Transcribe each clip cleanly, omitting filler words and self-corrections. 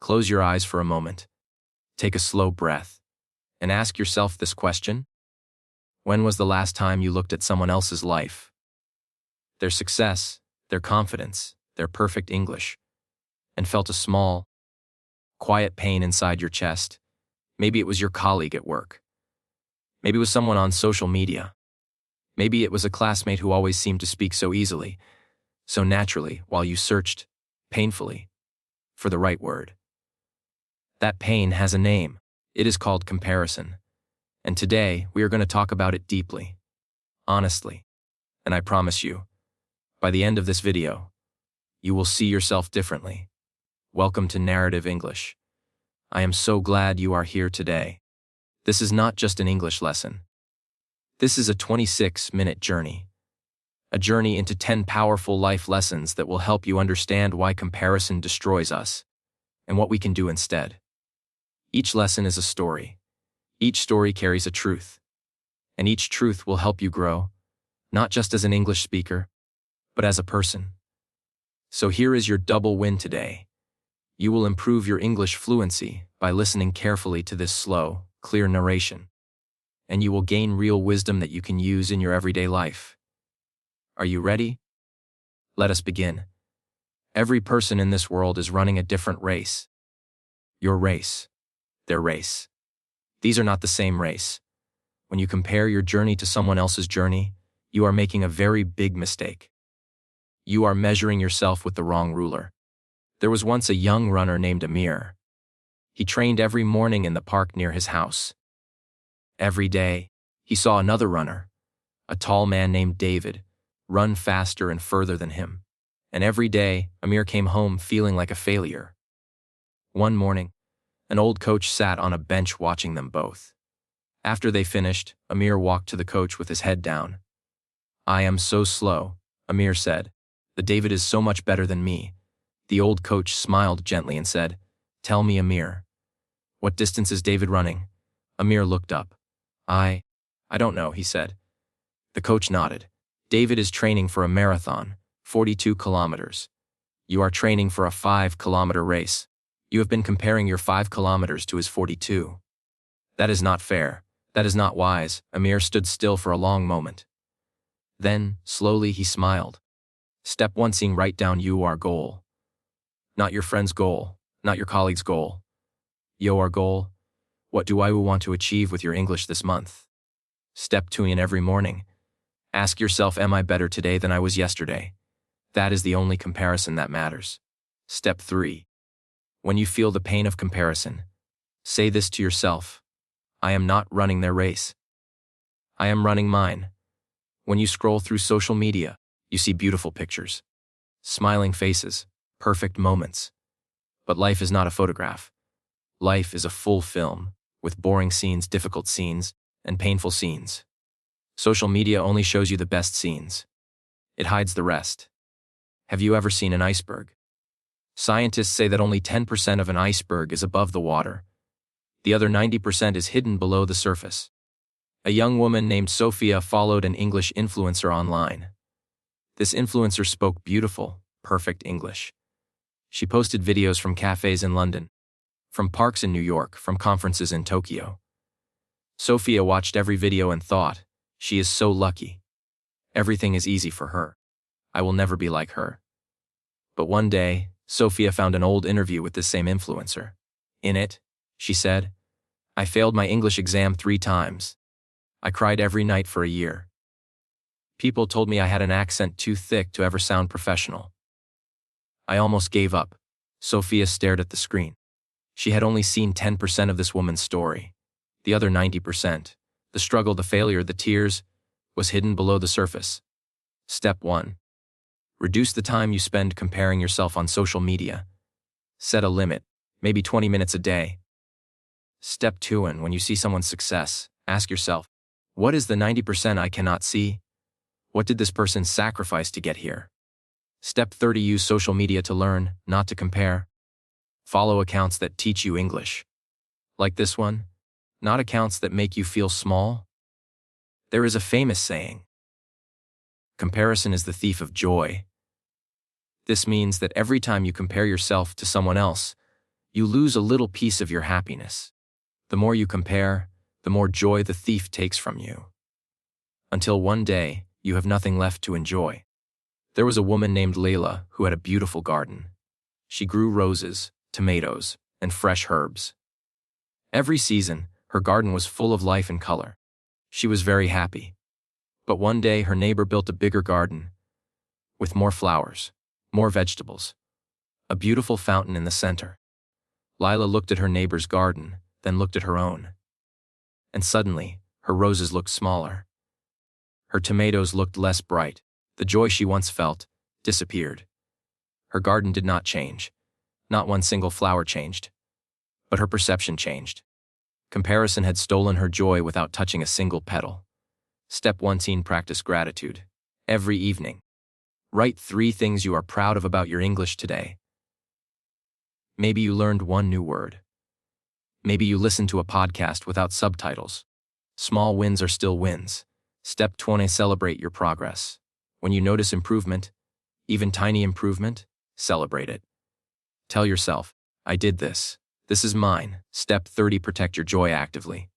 Close your eyes for a moment. Take a slow breath and ask yourself this question. When was the last time you looked at someone else's life? Their success, their confidence, their perfect English, and felt a small, quiet pain inside your chest? Maybe it was your colleague at work. Maybe it was someone on social media. Maybe it was a classmate who always seemed to speak so easily, so naturally, while you searched, painfully, for the right word. That pain has a name. It is called comparison. And today, we are going to talk about it deeply, honestly. And I promise you, by the end of this video, you will see yourself differently. Welcome to Narrative English. I am so glad you are here today. This is not just an English lesson. This is a 26-minute journey. A journey into 10 powerful life lessons that will help you understand why comparison destroys us and what we can do instead. Each lesson is a story. Each story carries a truth. And each truth will help you grow, not just as an English speaker, but as a person. So here is your double win today. You will improve your English fluency by listening carefully to this slow, clear narration. And you will gain real wisdom that you can use in your everyday life. Are you ready? Let us begin. Every person in this world is running a different race. Your race. Their race. These are not the same race. When you compare your journey to someone else's journey, you are making a very big mistake. You are measuring yourself with the wrong ruler. There was once a young runner named Amir. He trained every morning in the park near his house. Every day, he saw another runner, a tall man named David, run faster and further than him. And every day, Amir came home feeling like a failure. One morning, an old coach sat on a bench watching them both. After they finished, Amir walked to the coach with his head down. "I am so slow," Amir said. "The David is so much better than me." The old coach smiled gently and said, "Tell me, Amir, what distance is David running?" Amir looked up. I don't know," he said. The coach nodded. "David is training for a marathon, 42 kilometers. You are training for a 5-kilometer race. You have been comparing your 5 kilometers to his 42. That is not fair. That is not wise." Amir stood still for a long moment. Then, slowly, he smiled. Step 1, seeing write down your goal. Not your friend's goal, not your colleague's goal. Your goal. What do I want to achieve with your English this month? Step 2, in every morning. Ask yourself, am I better today than I was yesterday? That is the only comparison that matters. Step 3. When you feel the pain of comparison, say this to yourself: I am not running their race. I am running mine. When you scroll through social media, you see beautiful pictures, smiling faces, perfect moments. But life is not a photograph. Life is a full film, with boring scenes, difficult scenes, and painful scenes. Social media only shows you the best scenes. It hides the rest. Have you ever seen an iceberg? Scientists say that only 10% of an iceberg is above the water. The other 90% is hidden below the surface. A young woman named Sophia followed an English influencer online. This influencer spoke beautiful, perfect English. She posted videos from cafes in London, from parks in New York, from conferences in Tokyo. Sophia watched every video and thought, she is so lucky. Everything is easy for her. I will never be like her. But one day, Sophia found an old interview with this same influencer. In it, she said, "I failed my English exam 3 times. I cried every night for a year. People told me I had an accent too thick to ever sound professional. I almost gave up." Sophia stared at the screen. She had only seen 10% of this woman's story. The other 90%, the struggle, the failure, the tears, was hidden below the surface. Step 1. Reduce the time you spend comparing yourself on social media. Set a limit, maybe 20 minutes a day. Step 2. And when you see someone's success, ask yourself, what is the 90% I cannot see? What did this person sacrifice to get here? Step 30. Use social media to learn, not to compare. Follow accounts that teach you English. Like this one, not accounts that make you feel small. There is a famous saying, comparison is the thief of joy. This means that every time you compare yourself to someone else, You lose a little piece of your happiness. The more you compare, the more joy the thief takes from you. Until one day, you have nothing left to enjoy. There was a woman named Layla who had a beautiful garden. She grew roses, tomatoes, and fresh herbs. Every season, her garden was full of life and color. She was very happy. But one day her neighbor built a bigger garden, with more flowers, more vegetables, a beautiful fountain in the center. Lila looked at her neighbor's garden, then looked at her own. And suddenly, her roses looked smaller. Her tomatoes looked less bright. The joy she once felt disappeared. Her garden did not change. Not one single flower changed. But her perception changed. Comparison had stolen her joy without touching a single petal. Step 1: Teen practice gratitude. Every evening. Write 3 things you are proud of about your English today. Maybe you learned one new word. Maybe you listened to a podcast without subtitles. Small wins are still wins. Step 20: Celebrate your progress. When you notice improvement, even tiny improvement, celebrate it. Tell yourself, I did this. This is mine. Step 30: Protect your joy actively.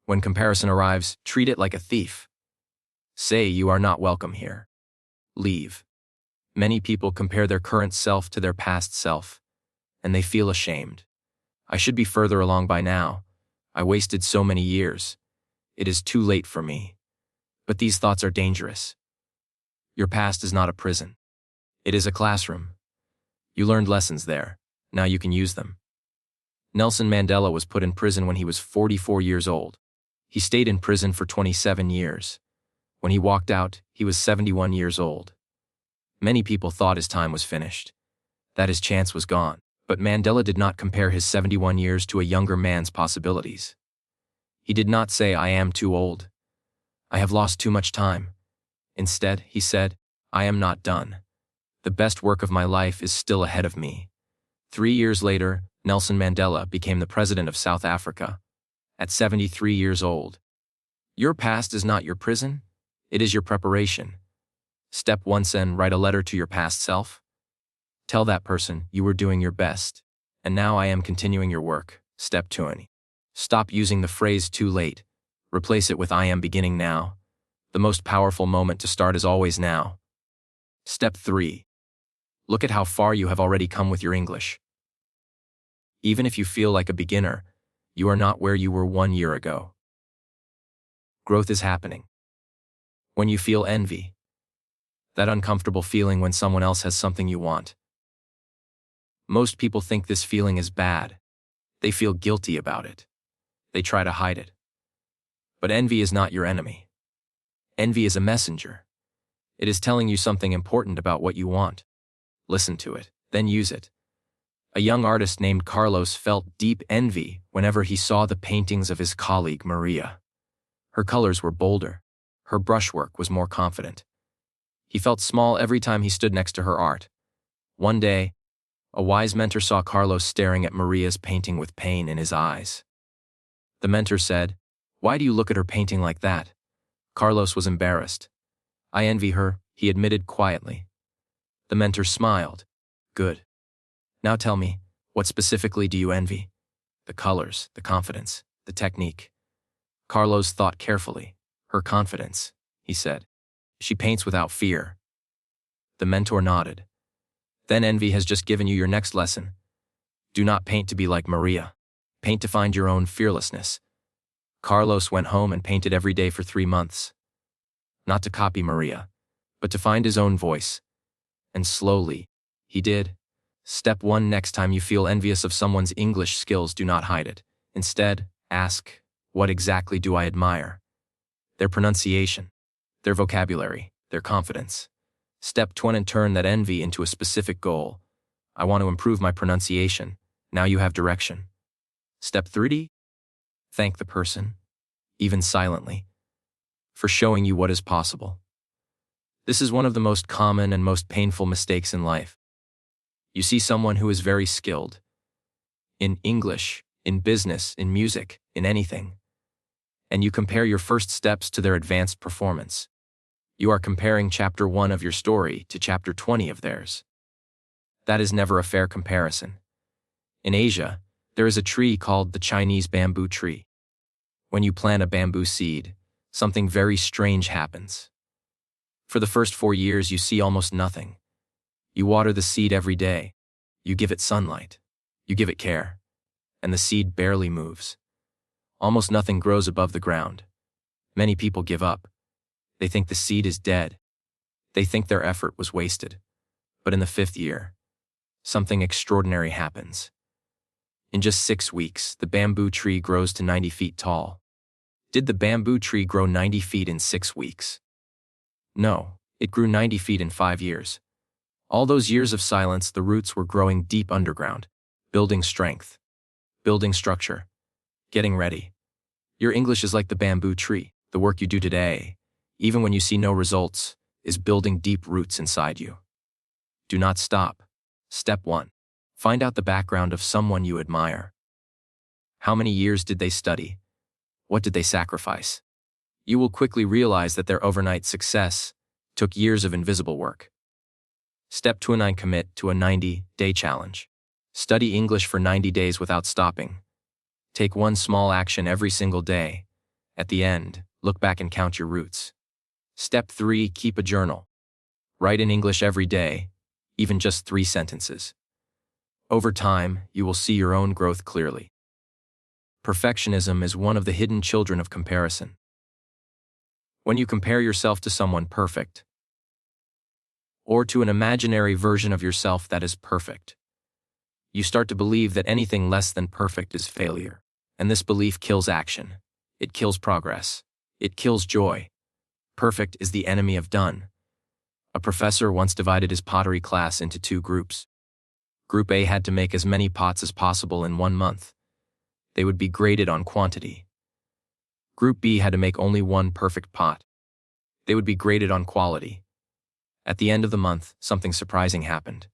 When comparison arrives, treat it like a thief. Say you are not welcome here. Leave. Many people compare their current self to their past self, and they feel ashamed. I should be further along by now. I wasted so many years. It is too late for me. But these thoughts are dangerous. Your past is not a prison. It is a classroom. You learned lessons there. Now you can use them. Nelson Mandela was put in prison when he was 44 years old. He stayed in prison for 27 years. When he walked out, he was 71 years old. Many people thought his time was finished, that his chance was gone. But Mandela did not compare his 71 years to a younger man's possibilities. He did not say, I am too old. I have lost too much time. Instead, he said, I am not done. The best work of my life is still ahead of me. 3 years later, Nelson Mandela became the president of South Africa, at 73 years old. Your past is not your prison, it is your preparation. Step 1: Write a letter to your past self. Tell that person you were doing your best, and now I am continuing your work. Step 2: Stop using the phrase too late. Replace it with I am beginning now. The most powerful moment to start is always now. Step 3: Look at how far you have already come with your English. Even if you feel like a beginner, you are not where you were 1 year ago. Growth is happening. When you feel envy, that uncomfortable feeling when someone else has something you want, most people think this feeling is bad. They feel guilty about it. They try to hide it. But envy is not your enemy. Envy is a messenger. It is telling you something important about what you want. Listen to it, then use it. A young artist named Carlos felt deep envy whenever he saw the paintings of his colleague Maria. Her colors were bolder. Her brushwork was more confident. He felt small every time he stood next to her art. One day, a wise mentor saw Carlos staring at Maria's painting with pain in his eyes. The mentor said, "Why do you look at her painting like that?" Carlos was embarrassed. "I envy her," he admitted quietly. The mentor smiled. "Good. Now tell me, what specifically do you envy?" "The colors, the confidence, the technique." Carlos thought carefully. "Her confidence," he said. "She paints without fear." The mentor nodded. "Then envy has just given you your next lesson. Do not paint to be like Maria. Paint to find your own fearlessness." Carlos went home and painted every day for 3 months. Not to copy Maria, but to find his own voice. And slowly, he did. Step 1: Next time you feel envious of someone's English skills, do not hide it. Instead, ask, what exactly do I admire? Their pronunciation, their vocabulary, their confidence. Step 2: Turn that envy into a specific goal. I want to improve my pronunciation. Now you have direction. Step 3: Thank the person, even silently, for showing you what is possible. This is one of the most common and most painful mistakes in life. You see someone who is very skilled in English, in business, in music, in anything, and you compare your first steps to their advanced performance. You are comparing chapter 1 of your story to chapter 20 of theirs. That is never a fair comparison. In Asia, there is a tree called the Chinese bamboo tree. When you plant a bamboo seed, something very strange happens. For the first 4 years, you see almost nothing. You water the seed every day. You give it sunlight. You give it care. And the seed barely moves. Almost nothing grows above the ground. Many people give up. They think the seed is dead. They think their effort was wasted. But in the 5th year, something extraordinary happens. In just 6 weeks, the bamboo tree grows to 90 feet tall. Did the bamboo tree grow 90 feet in 6 weeks? No, it grew 90 feet in 5 years. All those years of silence, the roots were growing deep underground, building strength, building structure, getting ready. Your English is like the bamboo tree. The work you do today, even when you see no results, is building deep roots inside you. Do not stop. Step 1. Find out the background of someone you admire. How many years did they study? What did they sacrifice? You will quickly realize that their overnight success took years of invisible work. Step 2. Commit to a 90-day challenge. Study English for 90 days without stopping. Take one small action every single day. At the end, look back and count your roots. Step 3. Keep a journal. Write in English every day, even just 3 sentences. Over time, you will see your own growth clearly. Perfectionism is one of the hidden children of comparison. When you compare yourself to someone perfect, or to an imaginary version of yourself that is perfect, you start to believe that anything less than perfect is failure. And this belief kills action. It kills progress. It kills joy. Perfect is the enemy of done. A professor once divided his pottery class into 2 groups. Group A had to make as many pots as possible in 1 month. They would be graded on quantity. Group B had to make only 1 perfect pot. They would be graded on quality. At the end of the month, something surprising happened.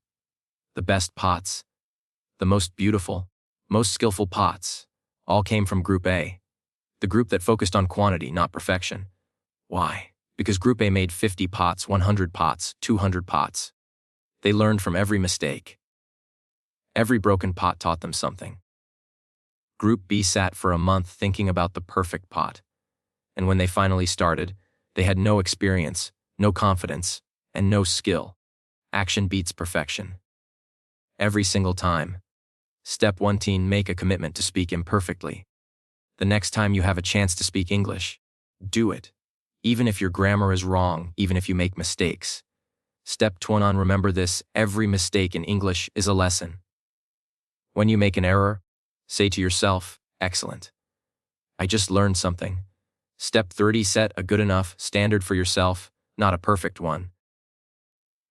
The best pots, the most beautiful, most skillful pots, all came from Group A, the group that focused on quantity, not perfection. Why? Because Group A made 50 pots, 100 pots, 200 pots. They learned from every mistake. Every broken pot taught them something. Group B sat for a month thinking about the perfect pot. And when they finally started, they had no experience, no confidence, and no skill. Action beats perfection. Every single time. Step 1. Make a commitment to speak imperfectly. The next time you have a chance to speak English, do it. Even if your grammar is wrong, even if you make mistakes. Step 2. Remember this: every mistake in English is a lesson. When you make an error, say to yourself, excellent. I just learned something. Step 3. Set a good enough standard for yourself, not a perfect one.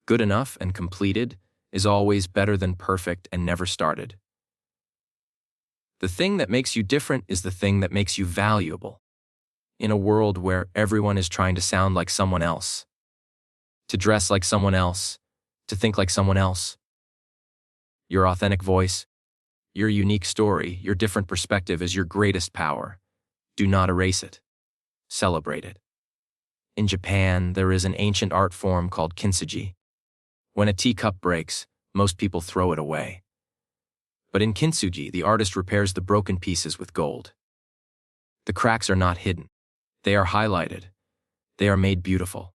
Good enough and completed is always better than perfect and never started. The thing that makes you different is the thing that makes you valuable. In a world where everyone is trying to sound like someone else, to dress like someone else, to think like someone else, your authentic voice, your unique story, your different perspective is your greatest power. Do not erase it. Celebrate it. In Japan, there is an ancient art form called kintsugi. When a teacup breaks, most people throw it away. But in kintsugi, the artist repairs the broken pieces with gold. The cracks are not hidden. They are highlighted. They are made beautiful.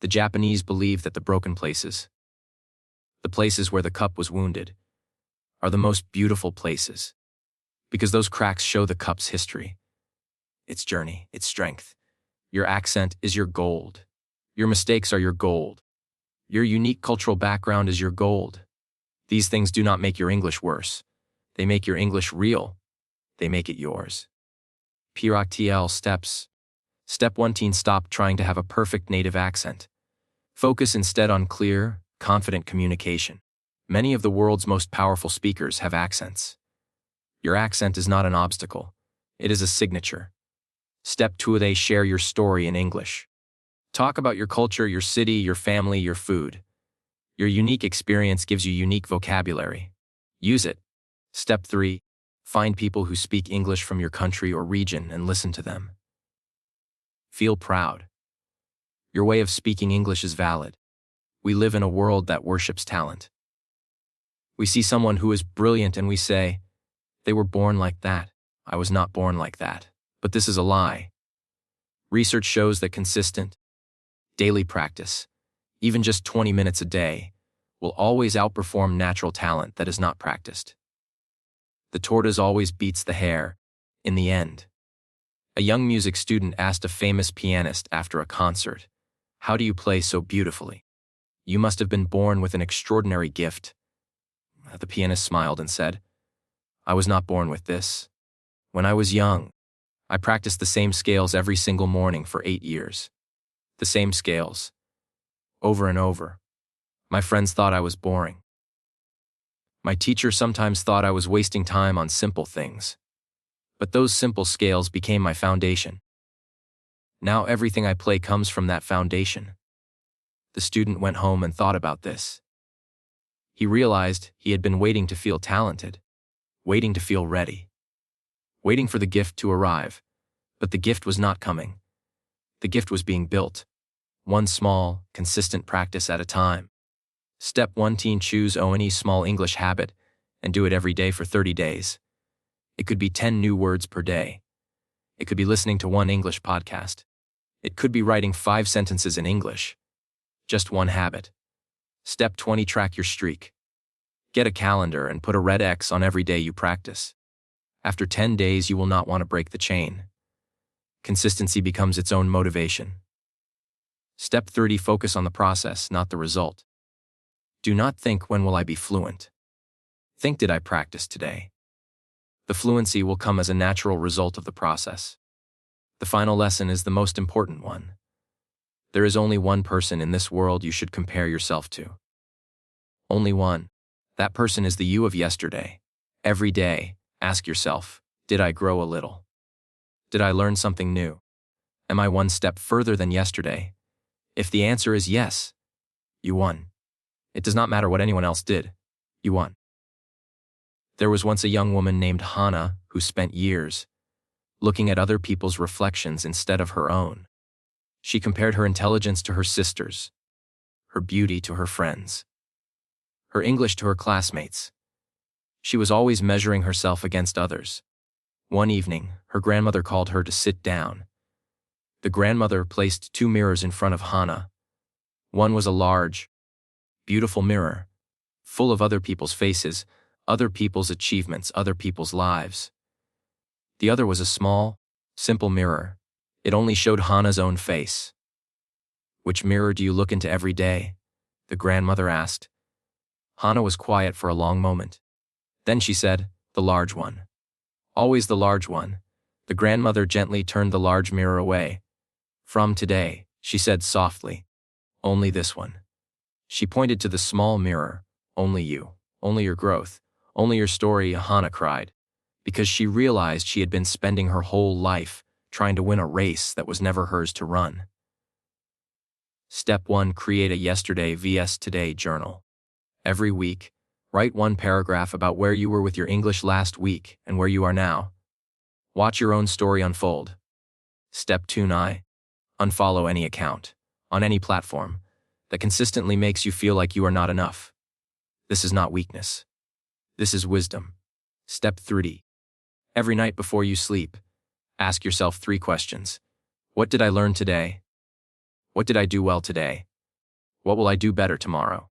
The Japanese believe that the broken places, the places where the cup was wounded, are the most beautiful places, because those cracks show the cup's history, its journey, its strength. Your accent is your gold. Your mistakes are your gold. Your unique cultural background is your gold. These things do not make your English worse. They make your English real. They make it yours. PROCTL steps. Step 1. Stop trying to have a perfect native accent. Focus instead on clear, confident communication. Many of the world's most powerful speakers have accents. Your accent is not an obstacle. It is a signature. Step 2. They share your story in English. Talk about your culture, your city, your family, your food. Your unique experience gives you unique vocabulary. Use it. Step 3. Find people who speak English from your country or region and listen to them. Feel proud. Your way of speaking English is valid. We live in a world that worships talent. We see someone who is brilliant and we say, they were born like that. I was not born like that. But this is a lie. Research shows that consistent, daily practice, even just 20 minutes a day, will always outperform natural talent that is not practiced. The tortoise always beats the hare, in the end. A young music student asked a famous pianist after a concert, "How do you play so beautifully? You must have been born with an extraordinary gift." The pianist smiled and said, "I was not born with this. When I was young, I practiced the same scales every single morning for 8 years. The same scales. Over and over. My friends thought I was boring. My teacher sometimes thought I was wasting time on simple things. But those simple scales became my foundation. Now everything I play comes from that foundation." The student went home and thought about this. He realized he had been waiting to feel talented, waiting to feel ready, waiting for the gift to arrive, but the gift was not coming. The gift was being built, one small, consistent practice at a time. Step 1: choose any small English habit and do it every day for 30 days. It could be 10 new words per day. It could be listening to one English podcast. It could be writing 5 sentences in English. Just one habit. Step 20: track your streak. Get a calendar and put a red X on every day you practice. After 10 days, you will not want to break the chain. Consistency becomes its own motivation. Step 30: focus on the process, not the result. Do not think, when will I be fluent? Think, did I practice today? The fluency will come as a natural result of the process. The final lesson is the most important one. There is only one person in this world you should compare yourself to. Only one. That person is the you of yesterday. Every day, ask yourself, did I grow a little? Did I learn something new? Am I one step further than yesterday? If the answer is yes, you won. It does not matter what anyone else did. You won. There was once a young woman named Hannah who spent years looking at other people's reflections instead of her own. She compared her intelligence to her sisters, her beauty to her friends, her English to her classmates. She was always measuring herself against others. One evening, her grandmother called her to sit down. The grandmother placed 2 mirrors in front of Hannah. One was a large, beautiful mirror, full of other people's faces, other people's achievements, other people's lives. The other was a small, simple mirror. It only showed Hannah's own face. "Which mirror do you look into every day?" the grandmother asked. Hannah was quiet for a long moment. Then she said, "The large one." "Always the large one." The grandmother gently turned the large mirror away. "From today," she said softly, "only this one." She pointed to the small mirror. "Only you, only your growth, only your story," Hannah cried, because she realized she had been spending her whole life trying to win a race that was never hers to run. Step 1: create a yesterday vs today journal. Every week, write one paragraph about where you were with your English last week and where you are now. Watch your own story unfold. Step 2: unfollow any account, on any platform, that consistently makes you feel like you are not enough. This is not weakness. This is wisdom. Step 3: every night before you sleep, ask yourself 3 questions. What did I learn today? What did I do well today? What will I do better tomorrow?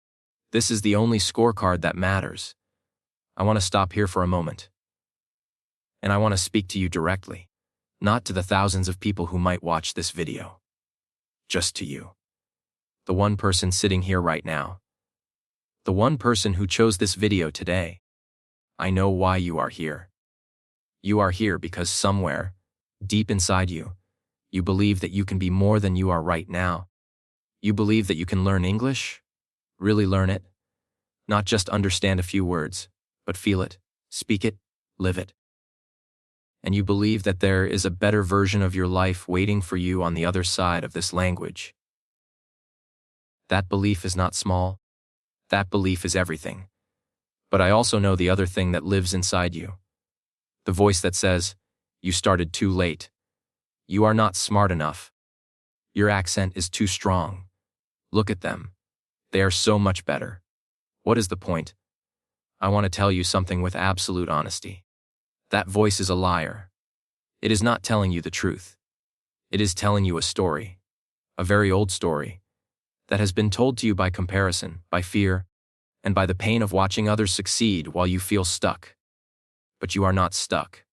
This is the only scorecard that matters. I want to stop here for a moment. And I want to speak to you directly, not to the thousands of people who might watch this video. Just to you. The one person sitting here right now. The one person who chose this video today. I know why you are here. You are here because somewhere, deep inside you, you believe that you can be more than you are right now. You believe that you can learn English, really learn it, not just understand a few words, but feel it, speak it, live it. And you believe that there is a better version of your life waiting for you on the other side of this language. That belief is not small. That belief is everything. But I also know the other thing that lives inside you. The voice that says, you started too late. You are not smart enough. Your accent is too strong. Look at them. They are so much better. What is the point? I want to tell you something with absolute honesty. That voice is a liar. It is not telling you the truth. It is telling you a story, a very old story, that has been told to you by comparison, by fear, and by the pain of watching others succeed while you feel stuck. But you are not stuck.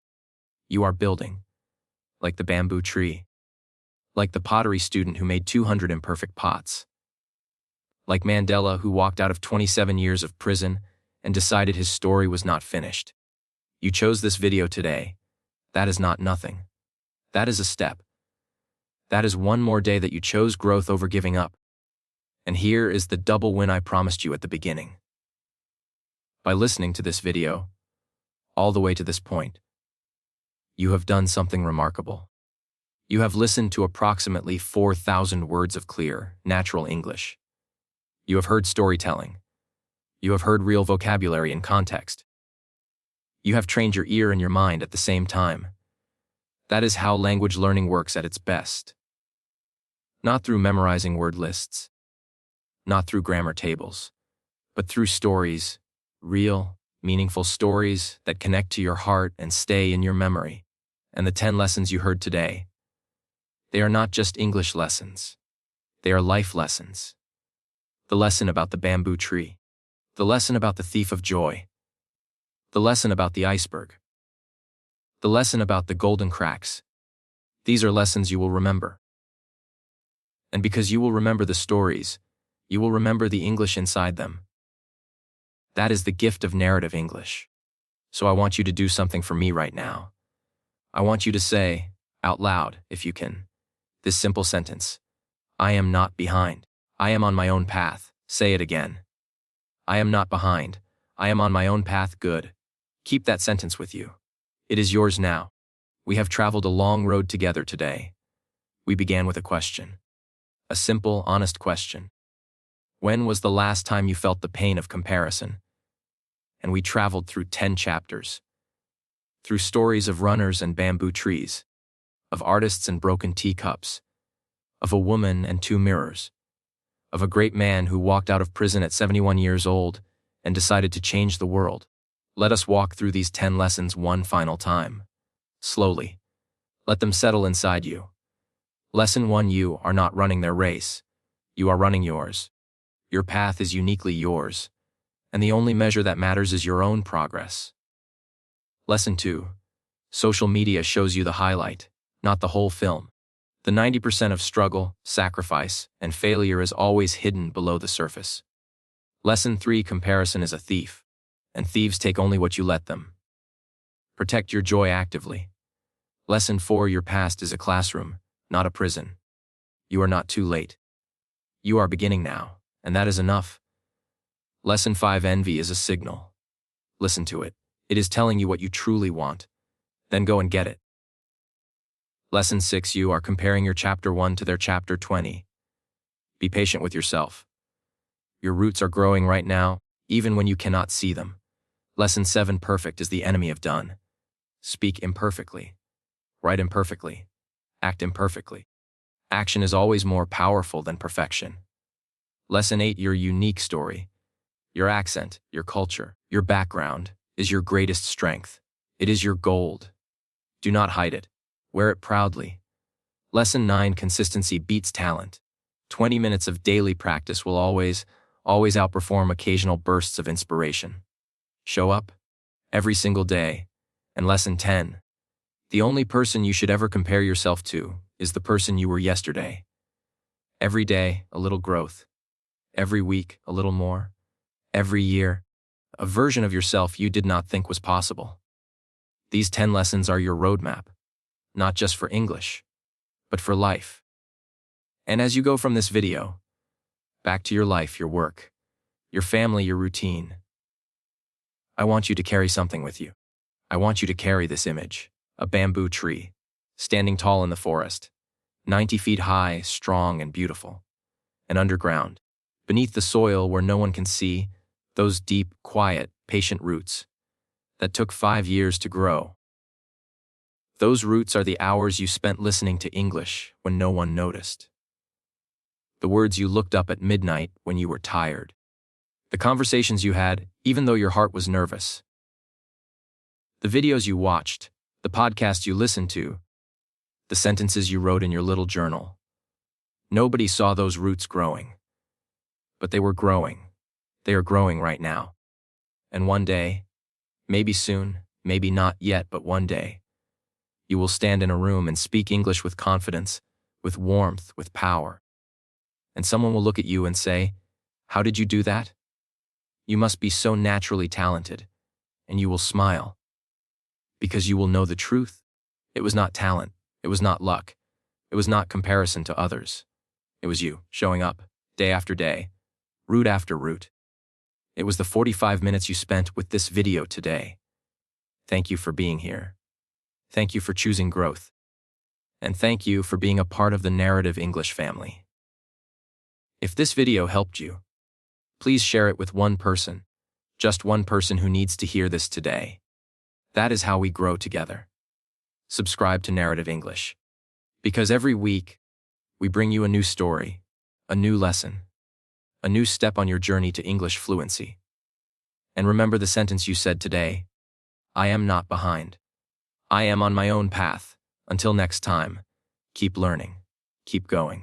You are building, like the bamboo tree, like the pottery student who made 200 imperfect pots, like Mandela who walked out of 27 years of prison and decided his story was not finished. You chose this video today. That is not nothing. That is a step. That is one more day that you chose growth over giving up. And here is the double win I promised you at the beginning. By listening to this video, all the way to this point, you have done something remarkable. You have listened to approximately 4,000 words of clear, natural English. You have heard storytelling. You have heard real vocabulary and context. You have trained your ear and your mind at the same time. That is how language learning works at its best. Not through memorizing word lists, not through grammar tables, but through stories, real, meaningful stories that connect to your heart and stay in your memory. And the 10 lessons you heard today, they are not just English lessons. They are life lessons. The lesson about the bamboo tree, the lesson about the thief of joy, the lesson about the iceberg, the lesson about the golden cracks. These are lessons you will remember. And because you will remember the stories, you will remember the English inside them. That is the gift of narrative English. So I want you to do something for me right now. I want you to say, out loud, if you can, this simple sentence. I am not behind. I am on my own path. Say it again. I am not behind. I am on my own path. Good. Keep that sentence with you. It is yours now. We have traveled a long road together today. We began with a question. A simple, honest question. When was the last time you felt the pain of comparison? And we traveled through 10 chapters. Through stories of runners and bamboo trees, of artists and broken teacups, of a woman and 2 mirrors, of a great man who walked out of prison at 71 years old and decided to change the world. Let us walk through these 10 lessons one final time. Slowly. Let them settle inside you. Lesson 1: you are not running their race. You are running yours. Your path is uniquely yours, and the only measure that matters is your own progress. Lesson 2: social media shows you the highlight, not the whole film. The 90% of struggle, sacrifice, and failure is always hidden below the surface. Lesson 3: comparison is a thief, and thieves take only what you let them. Protect your joy actively. Lesson 4: your past is a classroom, not a prison. You are not too late. You are beginning now, and that is enough. Lesson 5: envy is a signal. Listen to it. It is telling you what you truly want. Then go and get it. Lesson 6: you are comparing your chapter 1 to their chapter 20. Be patient with yourself. Your roots are growing right now, even when you cannot see them. Lesson 7: perfect is the enemy of done. Speak imperfectly. Write imperfectly. Act imperfectly. Action is always more powerful than perfection. Lesson 8: your unique story, your accent, your culture, your background, is your greatest strength. It is your gold. Do not hide it. Wear it proudly. Lesson 9: consistency beats talent. 20 minutes of daily practice will always outperform occasional bursts of inspiration. Show up every single day. And lesson 10: the only person you should ever compare yourself to is the person you were yesterday. Every day, a little growth. Every week, a little more. Every year, a version of yourself you did not think was possible. These 10 lessons are your roadmap, not just for English, but for life. And as you go from this video, back to your life, your work, your family, your routine, I want you to carry something with you. I want you to carry this image, a bamboo tree, standing tall in the forest, 90 feet high, strong and beautiful. And underground, beneath the soil where no one can see, those deep, quiet, patient roots that took 5 years to grow. Those roots are the hours you spent listening to English when no one noticed. The words you looked up at midnight when you were tired. The conversations you had, even though your heart was nervous. The videos you watched, the podcasts you listened to, the sentences you wrote in your little journal. Nobody saw those roots growing. But they were growing. They are growing right now. And one day, maybe soon, maybe not yet, but one day, you will stand in a room and speak English with confidence, with warmth, with power. And someone will look at you and say, "How did you do that? You must be so naturally talented." And you will smile. Because you will know the truth. It was not talent. It was not luck. It was not comparison to others. It was you, showing up, day after day, root after root. It was the 45 minutes you spent with this video today. Thank you for being here. Thank you for choosing growth. And thank you for being a part of the Narrative English family. If this video helped you, please share it with one person, just one person who needs to hear this today. That is how we grow together. Subscribe to Narrative English. Because every week, we bring you a new story, a new lesson, a new step on your journey to English fluency. And remember the sentence you said today: I am not behind. I am on my own path. Until next time, keep learning, keep going.